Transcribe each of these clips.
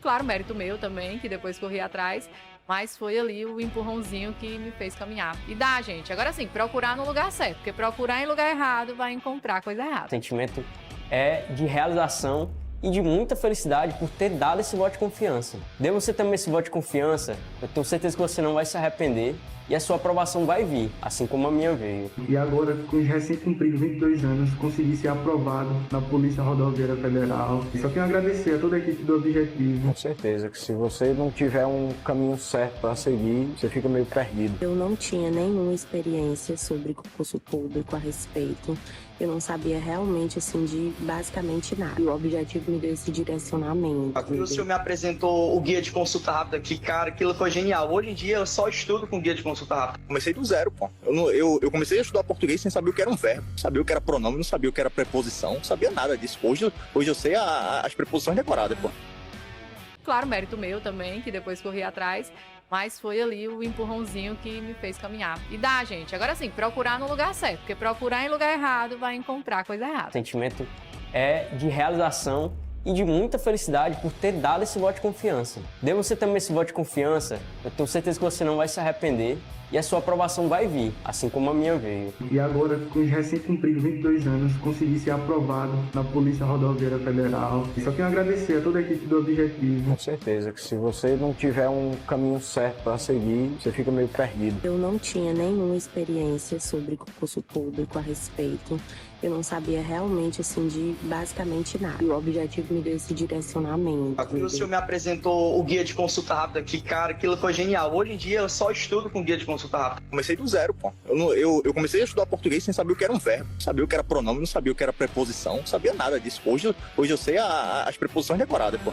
Claro, mérito meu também, que depois corri atrás, mas foi ali o empurrãozinho que me fez caminhar. E dá, gente. Agora sim, procurar no lugar certo, porque procurar em lugar errado vai encontrar coisa O errada. sentimento é de realização e de muita felicidade por ter dado esse voto de confiança. Dê você também esse voto de confiança, eu tenho certeza que você não vai se arrepender e a sua aprovação vai vir, assim como a minha veio. E agora, com os recém-cumpridos 22 anos, consegui ser aprovado na Polícia Rodoviária Federal. E só tenho a agradecer a toda a equipe do Objetivo. Com certeza que se você não tiver um caminho certo para seguir, você fica meio perdido. Eu não tinha nenhuma experiência sobre concurso público a respeito. Eu não sabia realmente, assim, de basicamente nada. E o Objetivo me deu esse direcionamento. O senhor me apresentou o guia de consulta rápida, que, cara, aquilo foi genial. Hoje em dia eu só estudo com guia de consulta rápida. Comecei do zero, pô. Eu comecei a estudar português sem saber o que era um verbo, sabia o que era pronome, não sabia o que era preposição, não sabia nada disso. Hoje eu sei as preposições decoradas, pô. Claro, mérito meu também, que depois corri atrás, mas foi ali o empurrãozinho que me fez caminhar. E dá, gente. Agora sim, procurar no lugar certo, porque procurar em lugar errado vai encontrar coisa errada. O sentimento é de realização e de muita felicidade por ter dado esse voto de confiança. Dê você também esse voto de confiança, eu tenho certeza que você não vai se arrepender e a sua aprovação vai vir, assim como a minha veio. E agora, com os recém-cumpridos 22 anos, consegui ser aprovado na Polícia Rodoviária Federal. E só tenho a agradecer a toda a equipe do Objetivo. Com certeza que se você não tiver um caminho certo para seguir, você fica meio perdido. Eu não tinha nenhuma experiência sobre concurso público a respeito. Eu não sabia realmente, assim, de basicamente nada. E o Objetivo me deu esse direcionamento. O senhor me apresentou o guia de consulta rápida, que, cara, aquilo foi genial. Hoje em dia eu só estudo com guia de consulta rápida. Comecei do zero, pô. Eu comecei a estudar português sem saber o que era um verbo, sabia o que era pronome, não sabia o que era preposição, não sabia nada disso. Hoje eu sei as preposições decoradas, pô.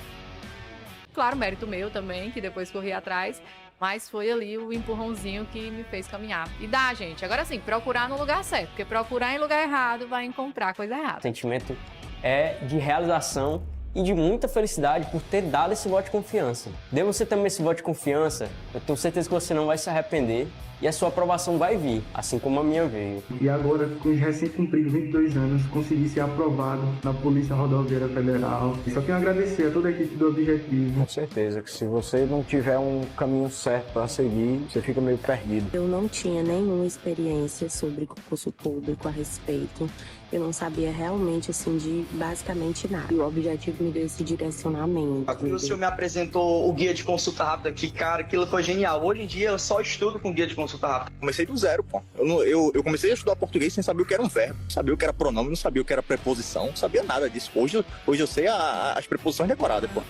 Claro, mérito meu também, que depois corri atrás, mas foi ali o empurrãozinho que me fez caminhar. E dá, gente. Agora sim, procurar no lugar certo, porque procurar em lugar errado vai encontrar coisa errada. O sentimento é de realização e de muita felicidade por ter dado esse voto de confiança. Dê você também esse voto de confiança, eu tenho certeza que você não vai se arrepender e a sua aprovação vai vir, assim como a minha veio. E agora, com os recém-cumpridos 22 anos, consegui ser aprovado na Polícia Rodoviária Federal. E só tenho a agradecer a toda a equipe do Objetivo. Com certeza que se você não tiver um caminho certo para seguir, você fica meio perdido. Eu não tinha nenhuma experiência sobre concurso público a respeito. Eu não sabia realmente, assim, de basicamente nada. E o Objetivo me deu esse direcionamento. O senhor me apresentou o guia de consulta rápida, que, cara, aquilo foi genial. Hoje em dia eu só estudo com guia de consulta rápida. Comecei do zero, pô. Eu comecei a estudar português sem saber o que era um verbo, sabia o que era pronome, não sabia o que era preposição, não sabia nada disso. Hoje eu sei as preposições decoradas, pô.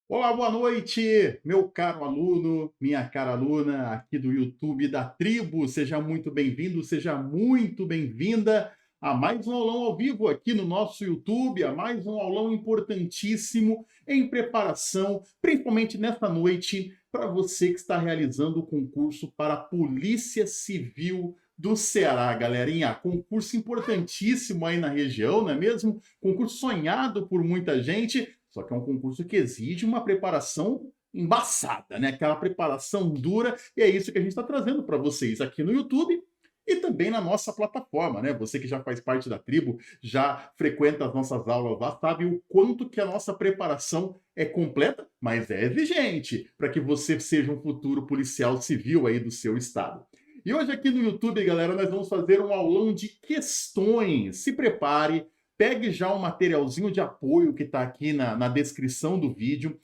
Olá, boa noite, meu caro aluno, minha cara aluna aqui do YouTube da Tribo. Seja muito bem-vindo, seja muito bem-vinda a mais um aulão ao vivo aqui no nosso YouTube, a mais um aulão importantíssimo em preparação, principalmente nesta noite, para você que está realizando o concurso para a Polícia Civil do Ceará, galerinha. Concurso importantíssimo aí na região, não é mesmo? Concurso sonhado por muita gente, só que é um concurso que exige uma preparação embaçada, né? Aquela preparação dura, e é isso que a gente está trazendo para vocês aqui no YouTube e também na nossa plataforma, né? Você que já faz parte da tribo, já frequenta as nossas aulas lá, sabe o quanto que a nossa preparação é completa, mas é exigente, para que você seja um futuro policial civil aí do seu estado. E hoje aqui no YouTube, galera, nós vamos fazer um aulão de questões. Se prepare, pegue já um materialzinho de apoio que está aqui na descrição do vídeo.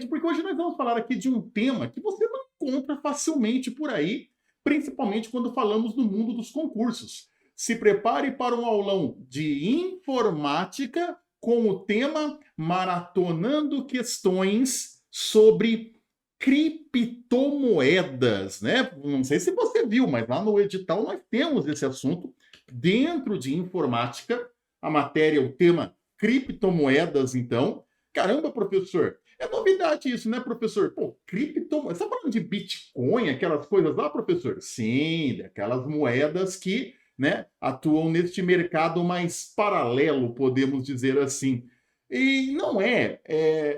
Porque hoje nós vamos falar aqui de um tema que você não encontra facilmente por aí, principalmente quando falamos no mundo dos concursos. Se prepare para um aulão de informática com o tema Maratonando Questões sobre criptomoedas, né? Não sei se você viu, mas lá no edital nós temos esse assunto. Dentro de informática, a matéria, o tema criptomoedas, então. Caramba, professor! É novidade isso, né, professor? Pô, criptomoedas. Você está falando de Bitcoin, aquelas coisas lá, professor? Sim, aquelas moedas que, né, atuam neste mercado mais paralelo, podemos dizer assim. E não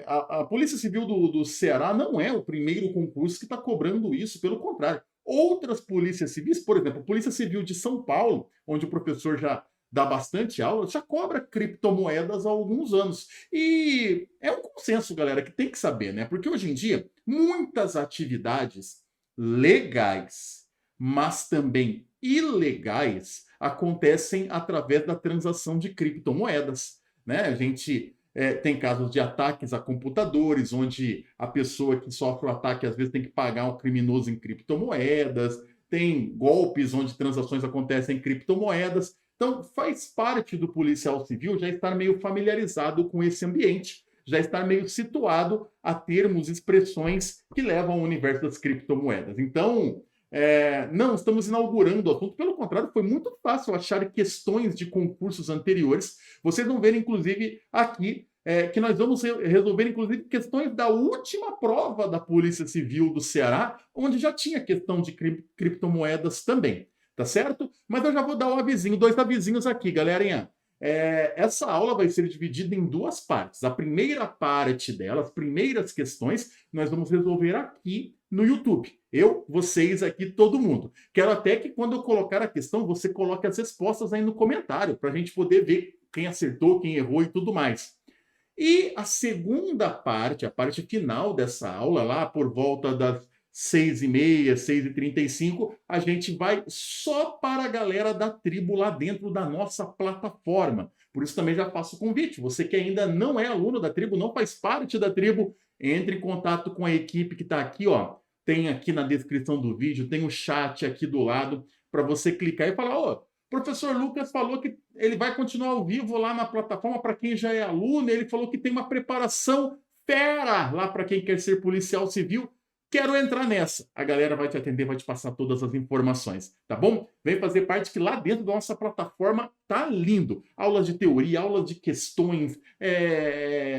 a Polícia Civil do Ceará não é o primeiro concurso que está cobrando isso, pelo contrário. Outras polícias civis, por exemplo, a Polícia Civil de São Paulo, onde o professor já dá bastante aula, já cobra criptomoedas há alguns anos. E é um consenso, galera, que tem que saber, né? Porque hoje em dia, muitas atividades legais, mas também ilegais, acontecem através da transação de criptomoedas, né? A gente tem casos de ataques a computadores, onde a pessoa que sofre o ataque às vezes tem que pagar um criminoso em criptomoedas, tem golpes onde transações acontecem em criptomoedas. Então, faz parte do policial civil já estar meio familiarizado com esse ambiente, já estar meio situado a termos, expressões que levam ao universo das criptomoedas. Então, não estamos inaugurando o assunto, pelo contrário, foi muito fácil achar questões de concursos anteriores. Vocês vão ver, inclusive, aqui, que nós vamos resolver, inclusive, questões da última prova da Polícia Civil do Ceará, onde já tinha questão de criptomoedas também, tá certo? Mas eu já vou dar um avisinho, 2 avisinhos aqui, galerinha. Essa aula vai ser dividida em 2 partes. A primeira parte dela, as primeiras questões, nós vamos resolver aqui no YouTube. Eu, vocês aqui, todo mundo. Quero até que quando eu colocar a questão, você coloque as respostas aí no comentário, para a gente poder ver quem acertou, quem errou e tudo mais. E a segunda parte, a parte final dessa aula, lá por volta das 6h30, 6h35, a gente vai só para a galera da tribo lá dentro da nossa plataforma. Por isso também já faço o convite. Você que ainda não é aluno da tribo, não faz parte da tribo, entre em contato com a equipe que está aqui, ó. Tem aqui na descrição do vídeo, tem o chat aqui do lado, para você clicar e falar, ó, professor Lucas falou que ele vai continuar ao vivo lá na plataforma para quem já é aluno, ele falou que tem uma preparação fera lá para quem quer ser policial civil. Quero entrar nessa. A galera vai te atender, vai te passar todas as informações, tá bom? Vem fazer parte que lá dentro da nossa plataforma tá lindo. Aulas de teoria, aulas de questões,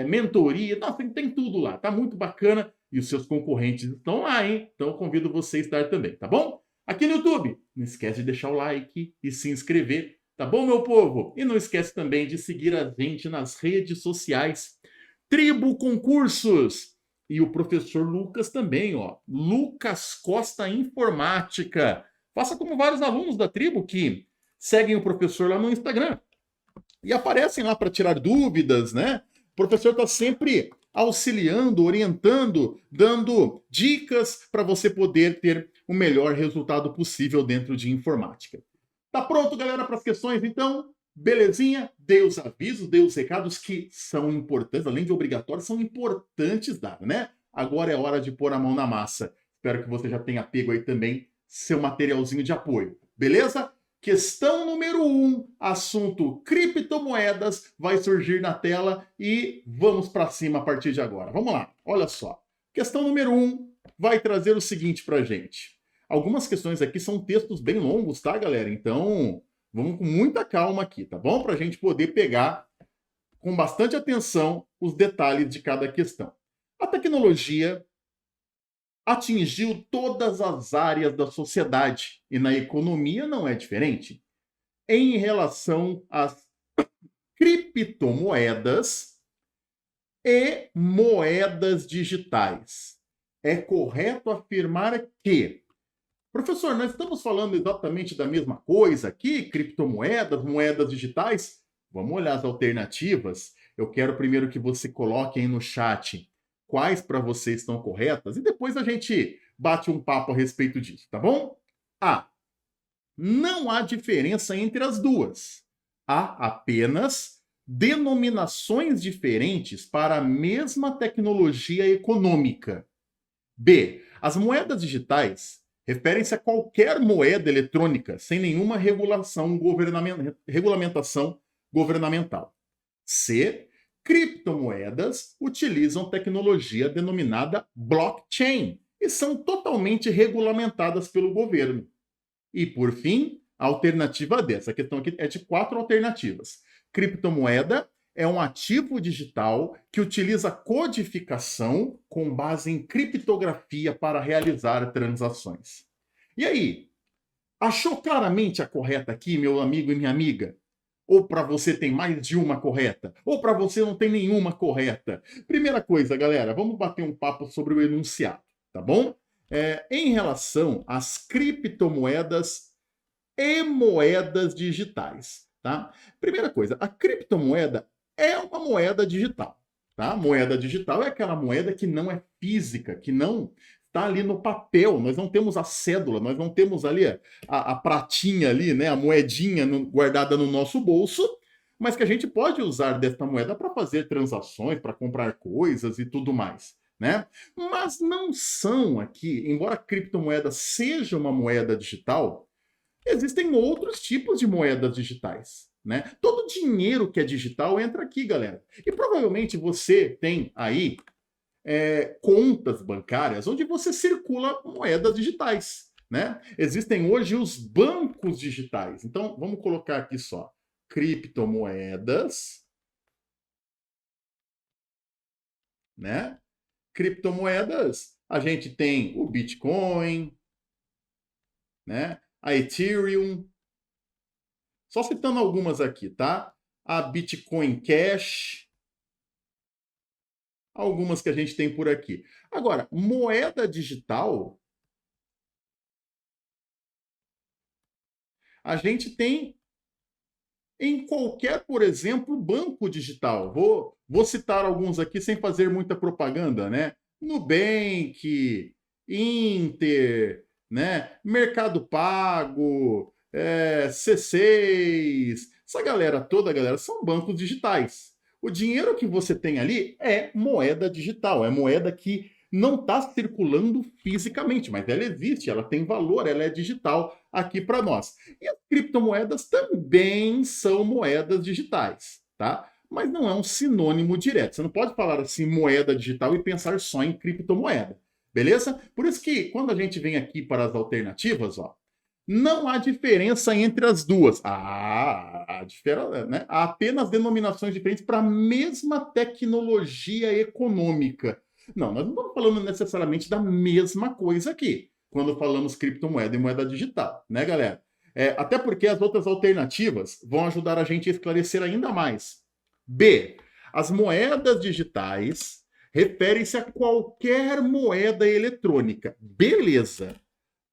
mentoria, nossa, tem tudo lá. Tá muito bacana e os seus concorrentes estão lá, hein? Então eu convido você a estar também, tá bom? Aqui no YouTube, não esquece de deixar o like e se inscrever, tá bom, meu povo? E não esquece também de seguir a gente nas redes sociais. Tribo Concursos! E o professor Lucas também, ó. Lucas Costa Informática. Faça como vários alunos da tribo que seguem o professor lá no Instagram. E aparecem lá para tirar dúvidas, né? O professor está sempre auxiliando, orientando, dando dicas para você poder ter o melhor resultado possível dentro de informática. Tá pronto, galera, para as questões, então? Belezinha? Dei os avisos, dei os recados que são importantes, além de obrigatórios, são importantes dar, né? Agora é hora de pôr a mão na massa. Espero que você já tenha pego aí também seu materialzinho de apoio, beleza? Questão número 1, assunto criptomoedas, vai surgir na tela e vamos para cima a partir de agora. Vamos lá, olha só. Questão número 1 vai trazer o seguinte para gente. Algumas questões aqui são textos bem longos, tá, galera? Então, vamos com muita calma aqui, tá bom? Para a gente poder pegar com bastante atenção os detalhes de cada questão. A tecnologia atingiu todas as áreas da sociedade e na economia não é diferente. Em relação às criptomoedas e moedas digitais, é correto afirmar que, professor, nós estamos falando exatamente da mesma coisa aqui, criptomoedas, moedas digitais? Vamos olhar as alternativas. Eu quero primeiro que você coloque aí no chat quais para você estão corretas, e depois a gente bate um papo a respeito disso, tá bom? A. Não há diferença entre as duas. Há apenas denominações diferentes para a mesma tecnologia econômica. B. As moedas digitais referem-se a qualquer moeda eletrônica sem nenhuma regulamentação governamental. C. Criptomoedas utilizam tecnologia denominada blockchain e são totalmente regulamentadas pelo governo. E, por fim, a alternativa D. Essa questão aqui é de 4 alternativas. Criptomoeda é um ativo digital que utiliza codificação com base em criptografia para realizar transações. E aí? Achou claramente a correta aqui, meu amigo e minha amiga? Ou para você tem mais de uma correta? Ou para você não tem nenhuma correta? Primeira coisa, galera, vamos bater um papo sobre o enunciado, tá bom? Em relação às criptomoedas e moedas digitais. tá? Primeira coisa, a criptomoeda é uma moeda digital, tá? Moeda digital é aquela moeda que não é física, que não está ali no papel. Nós não temos a cédula, nós não temos ali a pratinha ali, né? A moedinha guardada no nosso bolso, mas que a gente pode usar desta moeda para fazer transações, para comprar coisas e tudo mais, né? Mas não são aqui, embora a criptomoeda seja uma moeda digital, existem outros tipos de moedas digitais, né? Todo dinheiro que é digital entra aqui, galera. E provavelmente você tem aí contas bancárias onde você circula moedas digitais, né? Existem hoje os bancos digitais. Então, vamos colocar aqui só criptomoedas, né? Criptomoedas, a gente tem o Bitcoin, né? A Ethereum, só citando algumas aqui, tá? A Bitcoin Cash, algumas que a gente tem por aqui. Agora, moeda digital, a gente tem em qualquer, por exemplo, banco digital. Vou citar alguns aqui sem fazer muita propaganda, né? Nubank, Inter, né? Mercado Pago, C6, essa galera toda, galera, são bancos digitais. O dinheiro que você tem ali é moeda digital, é moeda que não está circulando fisicamente, mas ela existe, ela tem valor, ela é digital aqui para nós. E as criptomoedas também são moedas digitais, tá? Mas não é um sinônimo direto. Você não pode falar assim moeda digital e pensar só em criptomoeda, beleza? Por isso que quando a gente vem aqui para as alternativas, ó, não há diferença entre as duas. Né? Há apenas denominações diferentes para a mesma tecnologia econômica. Não, nós não estamos falando necessariamente da mesma coisa aqui, quando falamos criptomoeda e moeda digital, né, galera? Até porque as outras alternativas vão ajudar a gente a esclarecer ainda mais. B. As moedas digitais referem-se a qualquer moeda eletrônica. Beleza.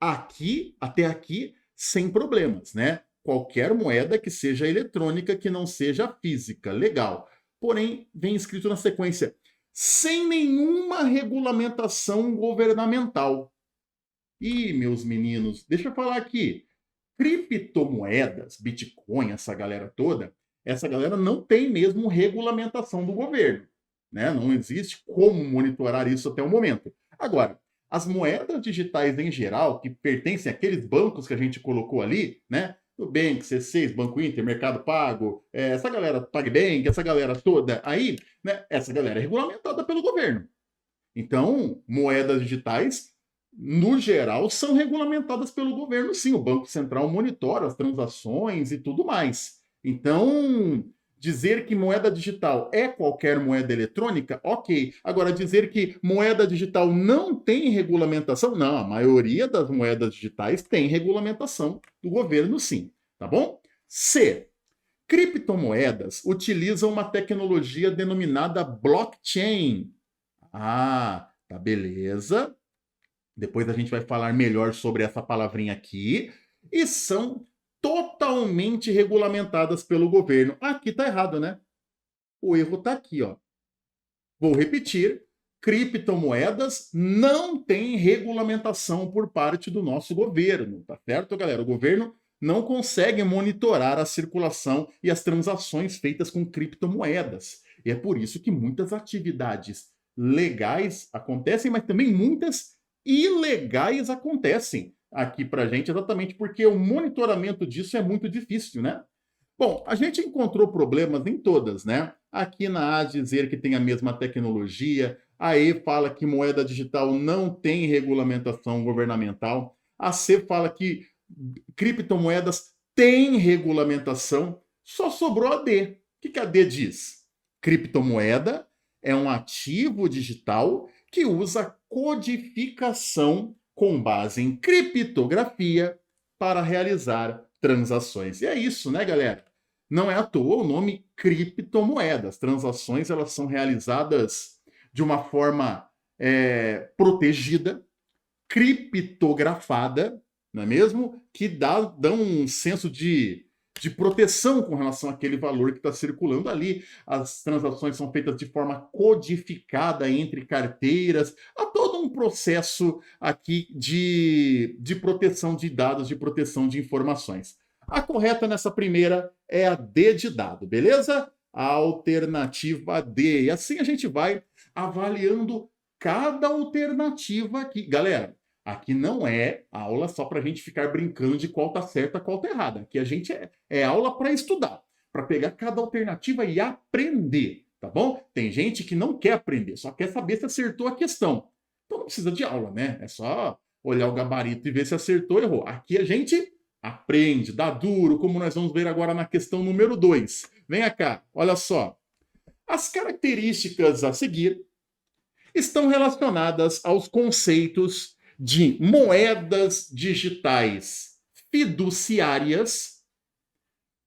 Aqui, até aqui, sem problemas, né? Qualquer moeda que seja eletrônica, que não seja física. Legal. Porém, vem escrito na sequência, sem nenhuma regulamentação governamental. Ih, meus meninos, deixa eu falar aqui. Criptomoedas, Bitcoin, essa galera toda, essa galera não tem mesmo regulamentação do governo, né? Não existe como monitorar isso até o momento. Agora, as moedas digitais em geral, que pertencem àqueles bancos que a gente colocou ali, né? Nubank, C6, Banco Inter, Mercado Pago, essa galera, PagBank, essa galera toda aí, né? Essa galera é regulamentada pelo governo. Então, moedas digitais, no geral, são regulamentadas pelo governo, sim. O Banco Central monitora as transações e tudo mais. Então, dizer que moeda digital é qualquer moeda eletrônica, ok. Agora, dizer que moeda digital não tem regulamentação, não. A maioria das moedas digitais tem regulamentação do governo, sim. Tá bom? C. Criptomoedas utilizam uma tecnologia denominada blockchain. Tá beleza. Depois a gente vai falar melhor sobre essa palavrinha aqui. E são totalmente regulamentadas pelo governo. Aqui tá errado, né? O erro tá aqui, ó. Vou repetir. Criptomoedas não têm regulamentação por parte do nosso governo, tá certo, galera? O governo não consegue monitorar a circulação e as transações feitas com criptomoedas. E é por isso que muitas atividades legais acontecem, mas também muitas ilegais acontecem aqui pra gente, exatamente porque o monitoramento disso é muito difícil, né? Bom, a gente encontrou problemas em todas, né? Aqui na A dizer que tem a mesma tecnologia, a E fala que moeda digital não tem regulamentação governamental, a C fala que criptomoedas têm regulamentação, só sobrou a D. O que a D diz? Criptomoeda é um ativo digital que usa codificação com base em criptografia para realizar transações. E é isso, né, galera? Não é à toa o nome criptomoeda. As transações elas são realizadas de uma forma protegida, criptografada, não é mesmo? Que dão um senso de de proteção com relação àquele valor que está circulando ali. As transações são feitas de forma codificada entre carteiras. Há todo um processo aqui de proteção de dados, de proteção de informações. A correta nessa primeira é a D de dado, beleza? A alternativa D. E assim a gente vai avaliando cada alternativa aqui. Galera, aqui não é aula só para a gente ficar brincando de qual tá certa, qual tá errada. Aqui a gente é aula para estudar, para pegar cada alternativa e aprender, tá bom? Tem gente que não quer aprender, só quer saber se acertou a questão. Então não precisa de aula, né? É só olhar o gabarito e ver se acertou ou errou. Aqui a gente aprende, dá duro, como nós vamos ver agora na questão número 2. Venha cá, olha só. As características a seguir estão relacionadas aos conceitos de moedas digitais fiduciárias.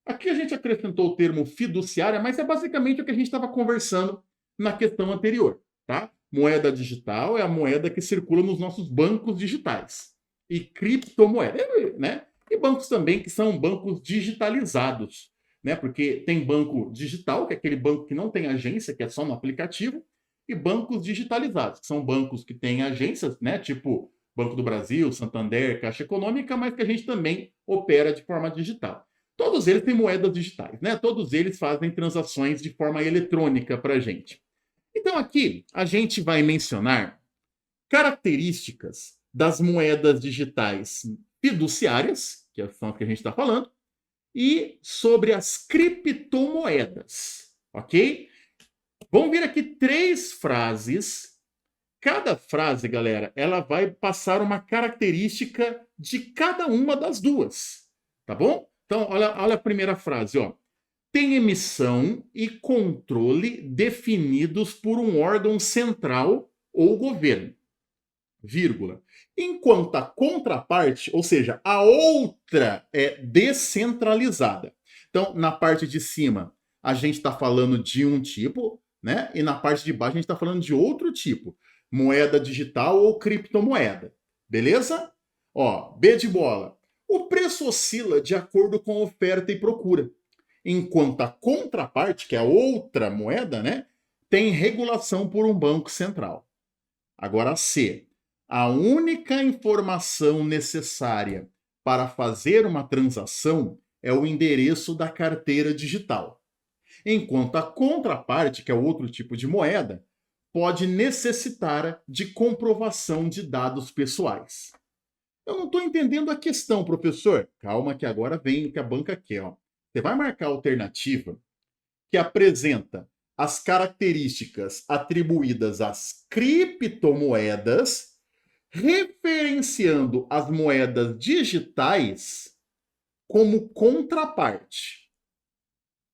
Aqui a gente acrescentou o termo fiduciária, mas é basicamente o que a gente estava conversando na questão anterior, tá? Moeda digital é a moeda que circula nos nossos bancos digitais. E criptomoeda, né? E bancos também que são bancos digitalizados, né? Porque tem banco digital, que é aquele banco que não tem agência, que é só no aplicativo, e bancos digitalizados, que são bancos que têm agências, né? Tipo Banco do Brasil, Santander, Caixa Econômica, mas que a gente também opera de forma digital. Todos eles têm moedas digitais, né? Todos eles fazem transações de forma eletrônica para a gente. Então aqui a gente vai mencionar características das moedas digitais fiduciárias, que são as que a gente está falando, e sobre as criptomoedas, ok? Vamos ver aqui 3 frases. Cada frase, galera, ela vai passar uma característica de cada uma das duas, tá bom? Então, olha a primeira frase, ó. Tem emissão e controle definidos por um órgão central ou governo, vírgula. Enquanto a contraparte, ou seja, a outra é descentralizada. Então, na parte de cima, a gente está falando de um tipo, né? E na parte de baixo, a gente está falando de outro tipo. Moeda digital ou criptomoeda. Beleza? Ó, B de bola. O preço oscila de acordo com oferta e procura. Enquanto a contraparte, que é a outra moeda, né, tem regulação por um banco central. Agora C. A única informação necessária para fazer uma transação é o endereço da carteira digital. Enquanto a contraparte, que é outro tipo de moeda, pode necessitar de comprovação de dados pessoais. Eu não estou entendendo a questão, professor. Calma que agora vem o que a banca quer. Ó. Você vai marcar a alternativa que apresenta as características atribuídas às criptomoedas, referenciando as moedas digitais como contraparte.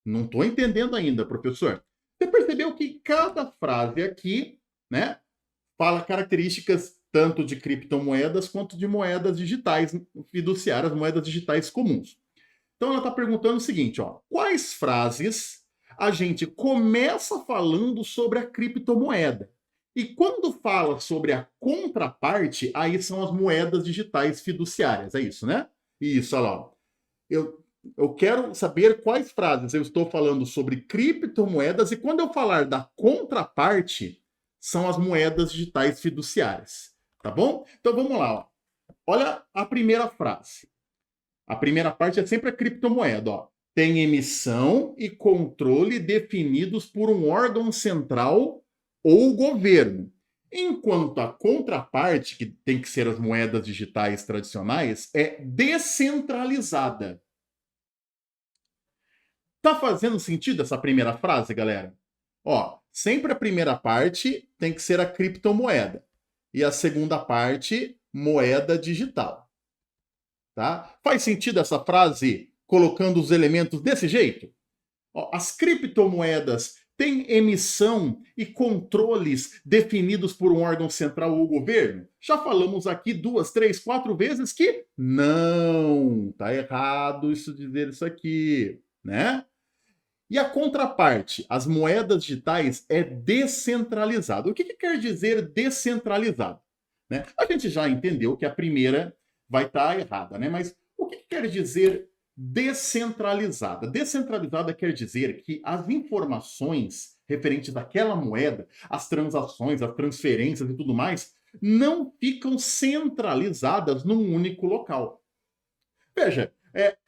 Não estou entendendo ainda, professor. Você percebeu que cada frase aqui, né, fala características tanto de criptomoedas quanto de moedas digitais fiduciárias, moedas digitais comuns. Então ela está perguntando o seguinte, ó, quais frases a gente começa falando sobre a criptomoeda? E quando fala sobre a contraparte, aí são as moedas digitais fiduciárias, é isso, né? Isso, olha lá. Eu quero saber quais frases eu estou falando sobre criptomoedas e quando eu falar da contraparte, são as moedas digitais fiduciárias, tá bom? Então vamos lá, ó. Olha a primeira frase. A primeira parte é sempre a criptomoeda, ó. Tem emissão e controle definidos por um órgão central ou governo. Enquanto a contraparte, que tem que ser as moedas digitais tradicionais, é descentralizada. Tá fazendo sentido essa primeira frase, galera? Ó, sempre a primeira parte tem que ser a criptomoeda. E a segunda parte, moeda digital. Tá? Faz sentido essa frase colocando os elementos desse jeito? Ó, as criptomoedas têm emissão e controles definidos por um órgão central ou governo? Já falamos aqui 2, 3, 4 vezes que não, tá errado isso dizer isso aqui, né? E a contraparte, as moedas digitais, é descentralizado. O que quer dizer descentralizado? Né? A gente já entendeu que a primeira vai estar errada, né? Mas o que quer dizer descentralizada. Descentralizada quer dizer que as informações referentes àquela moeda, as transações, as transferências e tudo mais, não ficam centralizadas num único local. Veja,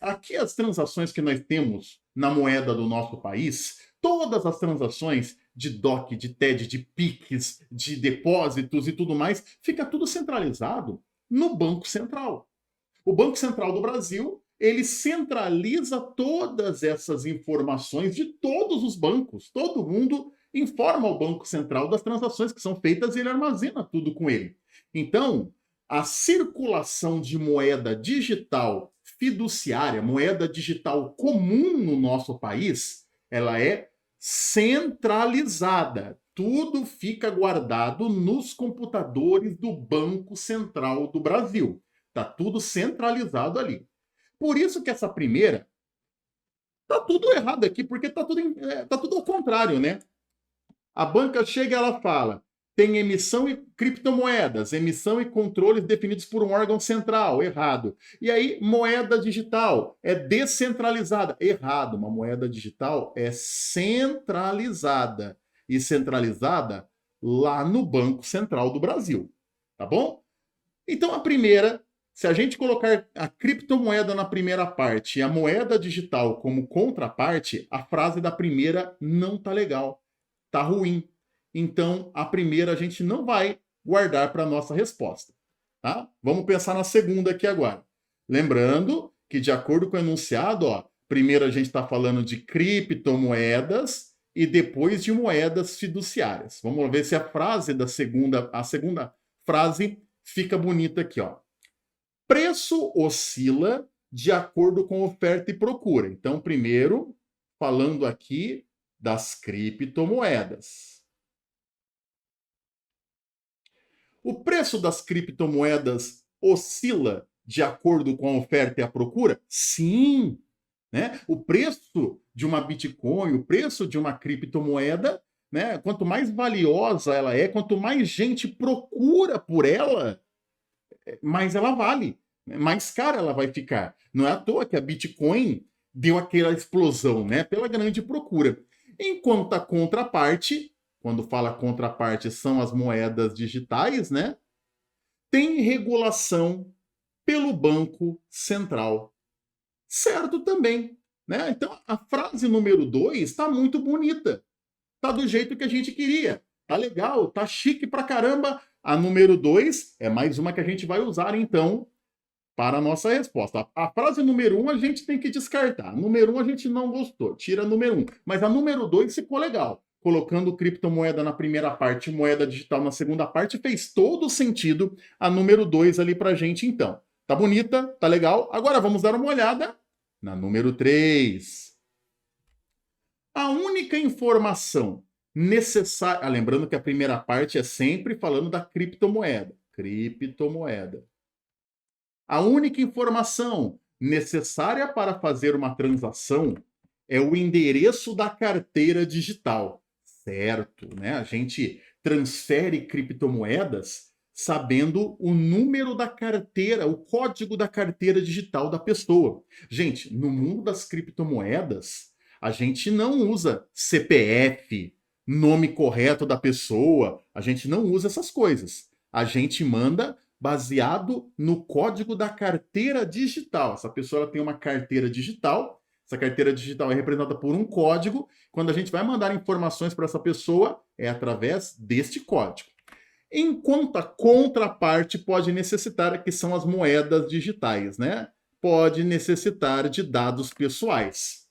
aqui as transações que nós temos na moeda do nosso país, todas as transações de DOC, de TED, de PIX, de depósitos e tudo mais, fica tudo centralizado no Banco Central. O Banco Central do Brasil, ele centraliza todas essas informações de todos os bancos. Todo mundo informa ao Banco Central das transações que são feitas e ele armazena tudo com ele. Então, a circulação de moeda digital fiduciária, moeda digital comum no nosso país, ela é centralizada. Tudo fica guardado nos computadores do Banco Central do Brasil. Está tudo centralizado ali. Por isso que essa primeira tá tudo errado aqui, porque tá tudo ao contrário, né? A banca chega e ela fala: tem emissão e criptomoedas, emissão e controles definidos por um órgão central, errado. E aí, moeda digital é descentralizada, errado. Uma moeda digital é centralizada. E centralizada lá no Banco Central do Brasil, tá bom? Então, a primeira, se a gente colocar a criptomoeda na primeira parte e a moeda digital como contraparte, a frase da primeira não tá legal, tá ruim. Então, a primeira a gente não vai guardar para a nossa resposta, tá? Vamos pensar na segunda aqui agora. Lembrando que, de acordo com o enunciado, primeiro a gente está falando de criptomoedas e depois de moedas fiduciárias. Vamos ver se a segunda frase fica bonita aqui, ó. Preço oscila de acordo com oferta e procura. Então, primeiro, falando aqui das criptomoedas. O preço das criptomoedas oscila de acordo com a oferta e a procura? Sim! Né? O preço de uma Bitcoin, o preço de uma criptomoeda, né? Quanto mais valiosa ela é, quanto mais gente procura por ela, mais ela vale, mais cara ela vai ficar. Não é à toa que a Bitcoin deu aquela explosão, né? Pela grande procura. Enquanto a contraparte, quando fala contraparte, são as moedas digitais, né? Tem regulação pelo Banco Central. Certo também, né? Então, a frase número 2 está muito bonita. Está do jeito que a gente queria. Tá legal, tá chique pra caramba. A número 2 é mais uma que a gente vai usar, então, para a nossa resposta. A frase número 1 a gente tem que descartar. A número 1 a gente não gostou, tira a número 1. Mas a número 2 ficou legal. Colocando criptomoeda na primeira parte, moeda digital na segunda parte, fez todo sentido a número 2 ali pra gente, então. Tá bonita, tá legal. Agora vamos dar uma olhada na número 3. A única informação necessária... lembrando que a primeira parte é sempre falando da criptomoeda. Criptomoeda. A única informação necessária para fazer uma transação é o endereço da carteira digital. Certo, né? A gente transfere criptomoedas sabendo o número da carteira, o código da carteira digital da pessoa. Gente, no mundo das criptomoedas, a gente não usa CPF, nome correto da pessoa, a gente não usa essas coisas. A gente manda baseado no código da carteira digital. Essa pessoa ela tem uma carteira digital, essa carteira digital é representada por um código. Quando a gente vai mandar informações para essa pessoa, é através deste código. Enquanto a contraparte pode necessitar, que são as moedas digitais, né? Pode necessitar de dados pessoais.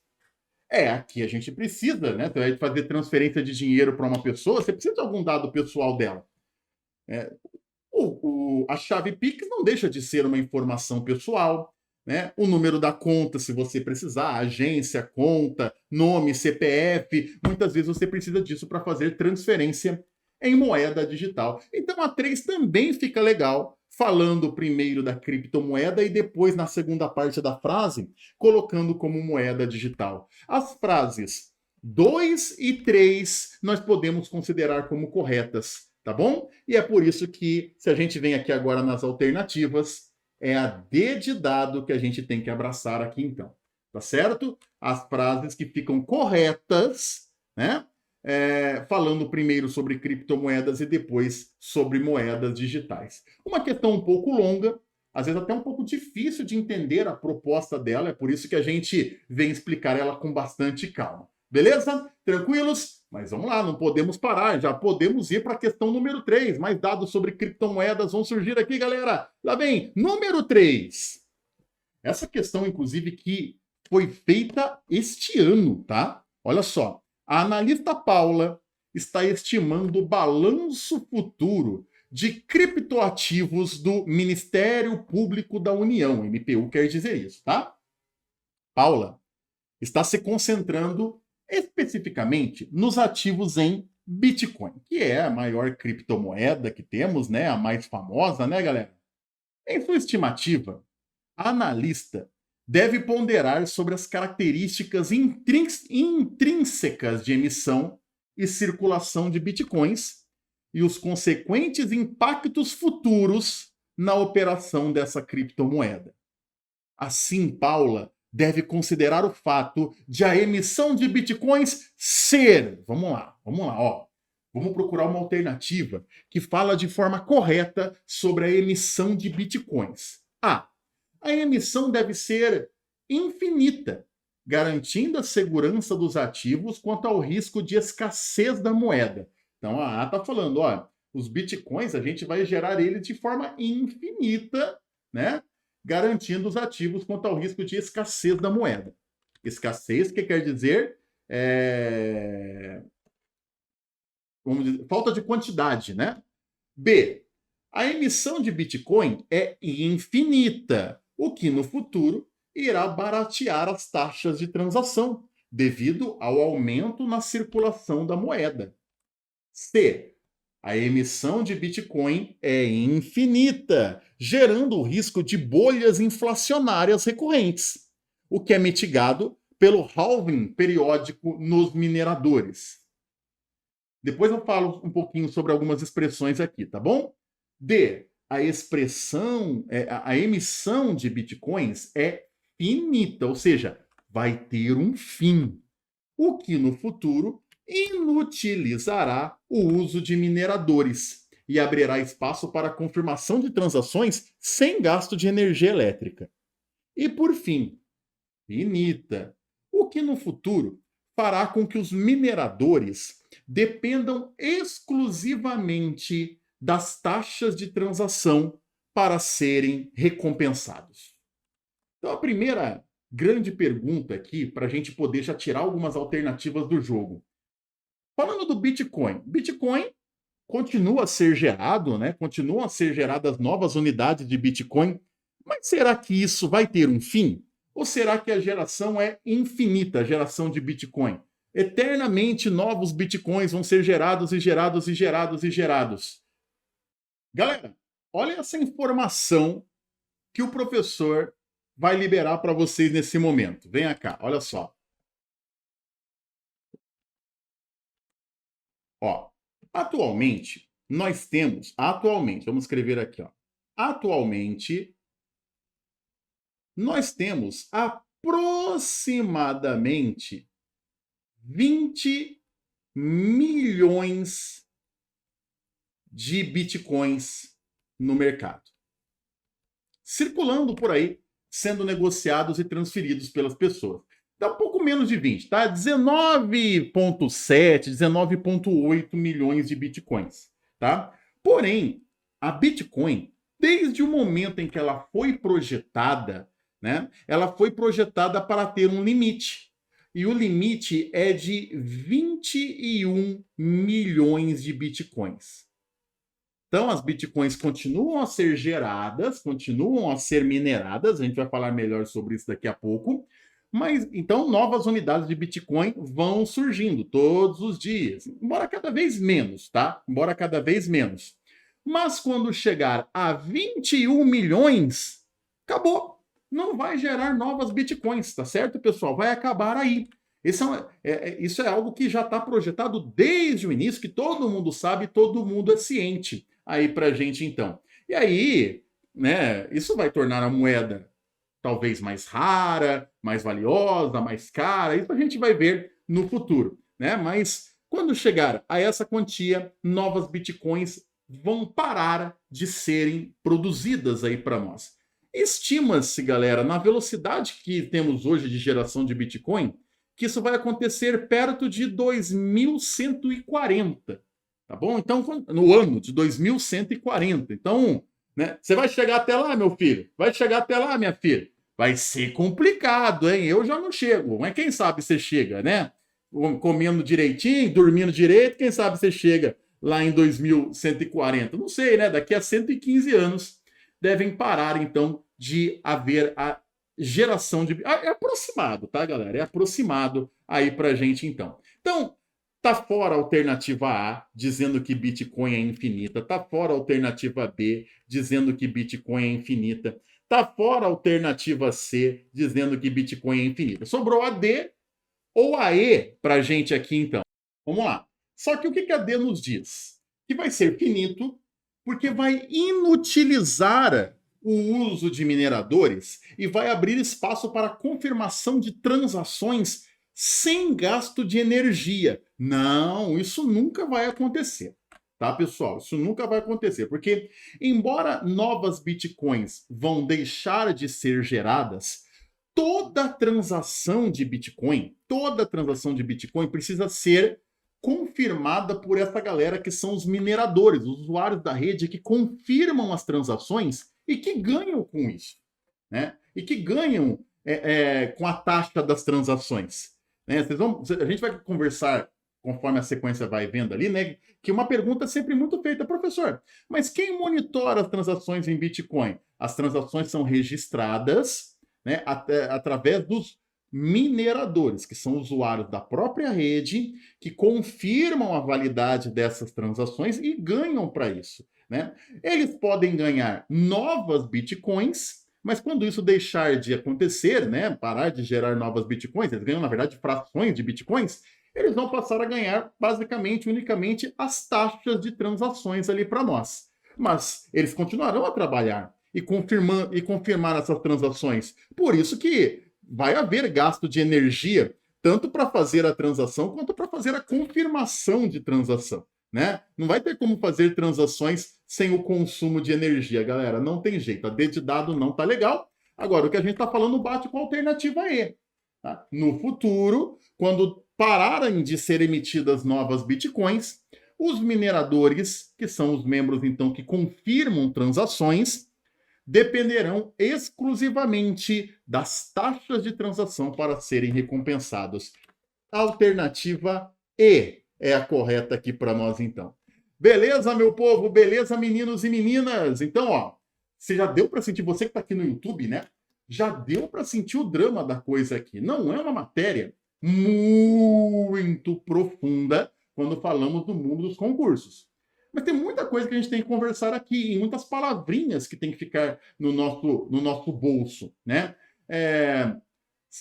Aqui a gente precisa, né? Você vai fazer transferência de dinheiro para uma pessoa, você precisa de algum dado pessoal dela. A chave Pix não deixa de ser uma informação pessoal, né? O número da conta, se você precisar, agência, conta, nome, CPF, muitas vezes você precisa disso para fazer transferência em moeda digital. Então a 3 também fica legal, falando primeiro da criptomoeda e depois, na segunda parte da frase, colocando como moeda digital. As frases 2 e 3 nós podemos considerar como corretas, tá bom? E é por isso que, se a gente vem aqui agora nas alternativas, é a D de dado que a gente tem que abraçar aqui então. tá certo? As frases que ficam corretas, né? Falando primeiro sobre criptomoedas e depois sobre moedas digitais. Uma questão um pouco longa, às vezes até um pouco difícil de entender a proposta dela, é por isso que a gente vem explicar ela com bastante calma. Beleza? Tranquilos? Mas vamos lá, não podemos parar, já podemos ir para a questão número 3. Mais dados sobre criptomoedas vão surgir aqui, galera. Lá vem, número 3. Essa questão, inclusive, que foi feita este ano, tá? Olha só. A analista Paula está estimando o balanço futuro de criptoativos do Ministério Público da União. MPU quer dizer isso, tá? Paula está se concentrando especificamente nos ativos em Bitcoin, que é a maior criptomoeda que temos, né? A mais famosa, né, galera? Em sua estimativa, a analista deve ponderar sobre as características intrínsecas de emissão e circulação de bitcoins e os consequentes impactos futuros na operação dessa criptomoeda. Assim, Paula deve considerar o fato de a emissão de bitcoins ser... Vamos lá, ó. Vamos procurar uma alternativa que fala de forma correta sobre a emissão de bitcoins. A emissão deve ser infinita, garantindo a segurança dos ativos quanto ao risco de escassez da moeda. Então a A está falando, ó, os bitcoins a gente vai gerar eles de forma infinita, né? Garantindo os ativos quanto ao risco de escassez da moeda. Escassez, que quer dizer? Vamos dizer, falta de quantidade, né? B. A emissão de Bitcoin é infinita, o que no futuro irá baratear as taxas de transação, devido ao aumento na circulação da moeda. C. A emissão de Bitcoin é infinita, gerando o risco de bolhas inflacionárias recorrentes, o que é mitigado pelo halving periódico nos mineradores. Depois eu falo um pouquinho sobre algumas expressões aqui, tá bom? D. A emissão de bitcoins é finita, ou seja, vai ter um fim, o que no futuro inutilizará o uso de mineradores e abrirá espaço para a confirmação de transações sem gasto de energia elétrica. E por fim, finita, o que no futuro fará com que os mineradores dependam exclusivamente das taxas de transação para serem recompensados. Então, a primeira grande pergunta aqui, para a gente poder já tirar algumas alternativas do jogo. Falando do Bitcoin, Bitcoin continua a ser gerado, né? Continuam a ser geradas novas unidades de Bitcoin, mas será que isso vai ter um fim? Ou será que a geração é infinita, a geração de Bitcoin? Eternamente novos Bitcoins vão ser gerados e gerados e gerados e gerados. Galera, olha essa informação que o professor vai liberar para vocês nesse momento. Venha cá, olha só. Ó, atualmente, vamos escrever aqui, ó. Atualmente, nós temos aproximadamente 20 milhões de bitcoins no mercado, circulando por aí, sendo negociados e transferidos pelas pessoas. Dá um pouco menos de 20, tá? 19,7, 19,8 milhões de bitcoins, tá? Porém, a Bitcoin, desde o momento em que ela foi projetada, né? Ela foi projetada para ter um limite. E o limite é de 21 milhões de bitcoins. Então, as bitcoins continuam a ser geradas, continuam a ser mineradas, a gente vai falar melhor sobre isso daqui a pouco, mas então novas unidades de Bitcoin vão surgindo todos os dias, embora cada vez menos, tá? Embora cada vez menos. Mas quando chegar a 21 milhões, acabou. Não vai gerar novas Bitcoins, tá certo, pessoal? Vai acabar aí. Isso é algo que já está projetado desde o início, que todo mundo sabe, todo mundo é ciente aí pra gente, então. E aí, né, isso vai tornar a moeda talvez mais rara, mais valiosa, mais cara. Isso a gente vai ver no futuro, né? Mas quando chegar a essa quantia, novas bitcoins vão parar de serem produzidas aí para nós. Estima-se, galera, na velocidade que temos hoje de geração de Bitcoin, que isso vai acontecer perto de 2140, tá bom? Então, no ano de 2140. Então, né, você vai chegar até lá, meu filho? Vai chegar até lá, minha filha? Vai ser complicado, hein? Eu já não chego, mas quem sabe você chega, né? Comendo direitinho, dormindo direito, quem sabe você chega lá em 2140. Não sei, né? Daqui a 115 anos devem parar, então, de haver a geração de... É aproximado, tá, galera? É aproximado aí pra gente, então. Então, tá fora a alternativa A, dizendo que Bitcoin é infinita. Tá fora a alternativa B, dizendo que Bitcoin é infinita. Tá fora a alternativa C, dizendo que Bitcoin é infinita. Sobrou a D ou a E pra gente aqui, então. Vamos lá. Só que o que a D nos diz? Que vai ser finito, porque vai inutilizar o uso de mineradores e vai abrir espaço para confirmação de transações sem gasto de energia. Não, isso nunca vai acontecer, tá, pessoal? Isso nunca vai acontecer, porque embora novas bitcoins vão deixar de ser geradas, toda transação de Bitcoin precisa ser confirmada por essa galera que são os mineradores, os usuários da rede que confirmam as transações e que ganham com isso, né? E que ganham com a taxa das transações, né? A gente vai conversar conforme a sequência vai vendo ali, né? Que uma pergunta sempre muito feita, professor, mas quem monitora as transações em Bitcoin? As transações são registradas, né, através dos mineradores, que são usuários da própria rede, que confirmam a validade dessas transações e ganham para isso, né? Eles podem ganhar novas bitcoins, mas quando isso deixar de acontecer, né, parar de gerar novas bitcoins, eles ganham, na verdade, frações de bitcoins, eles vão passar a ganhar, basicamente, unicamente, as taxas de transações ali para nós. Mas eles continuarão a trabalhar e confirmar essas transações. Por isso que vai haver gasto de energia, tanto para fazer a transação, quanto para fazer a confirmação de transação, né? Não vai ter como fazer transações sem o consumo de energia, galera. Não tem jeito. A D de dado não tá legal. Agora, o que a gente está falando bate com a alternativa E. Tá? No futuro, quando pararem de ser emitidas novas bitcoins, os mineradores, que são os membros, então, que confirmam transações, dependerão exclusivamente das taxas de transação para serem recompensados. A alternativa E é a correta aqui para nós, então. Beleza, meu povo? Beleza, meninos e meninas? Então, ó, você já deu para sentir, você que está aqui no YouTube, né? Já deu para sentir o drama da coisa aqui. Não é uma matéria muito profunda quando falamos do mundo dos concursos. Mas tem muita coisa que a gente tem que conversar aqui, e muitas palavrinhas que tem que ficar no nosso bolso, né?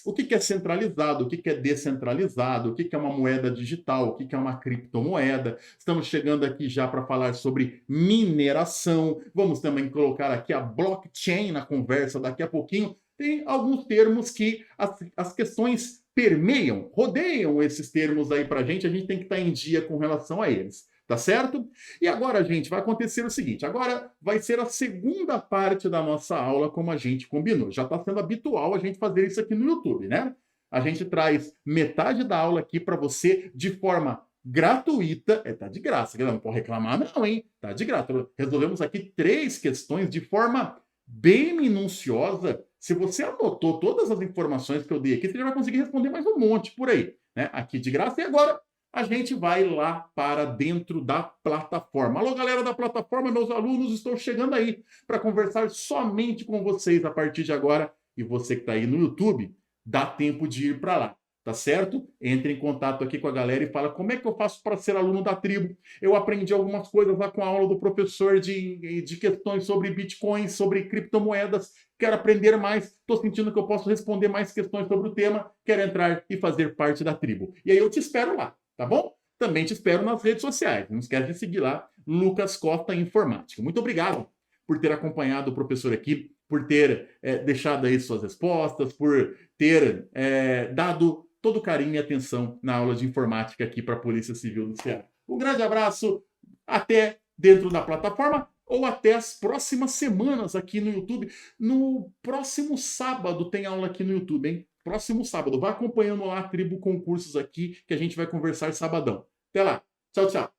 O que é centralizado, o que é descentralizado, o que é uma moeda digital, o que é uma criptomoeda. Estamos chegando aqui já para falar sobre mineração. Vamos também colocar aqui a blockchain na conversa daqui a pouquinho. Tem alguns termos que as questões permeiam, rodeiam esses termos aí para a gente tem que estar em dia com relação a eles. Tá certo? E agora, gente, vai acontecer o seguinte. Agora vai ser a segunda parte da nossa aula, como a gente combinou. Já está sendo habitual a gente fazer isso aqui no YouTube, né? A gente traz metade da aula aqui para você de forma gratuita. Tá de graça, galera. Não pode reclamar não, hein? Tá de graça. Resolvemos aqui 3 questões de forma bem minuciosa. Se você anotou todas as informações que eu dei aqui, você já vai conseguir responder mais um monte por aí, né? Aqui de graça. E agora a gente vai lá para dentro da plataforma. Alô, galera da plataforma, meus alunos, estou chegando aí para conversar somente com vocês a partir de agora. E você que está aí no YouTube, dá tempo de ir para lá, tá certo? Entre em contato aqui com a galera e fala como é que eu faço para ser aluno da tribo. Eu aprendi algumas coisas lá com a aula do professor de questões sobre bitcoins, sobre criptomoedas. Quero aprender mais, estou sentindo que eu posso responder mais questões sobre o tema. Quero entrar e fazer parte da tribo. E aí eu te espero lá. Tá bom? Também te espero nas redes sociais. Não esquece de seguir lá, Lucas Costa Informática. Muito obrigado por ter acompanhado o professor aqui, por ter deixado aí suas respostas, por ter dado todo o carinho e atenção na aula de informática aqui para a Polícia Civil do Ceará. Um grande abraço, até dentro da plataforma ou até as próximas semanas aqui no YouTube. No próximo sábado tem aula aqui no YouTube, hein? Próximo sábado. Vai acompanhando lá a Tribo Concursos aqui, que a gente vai conversar sabadão. Até lá. Tchau, tchau.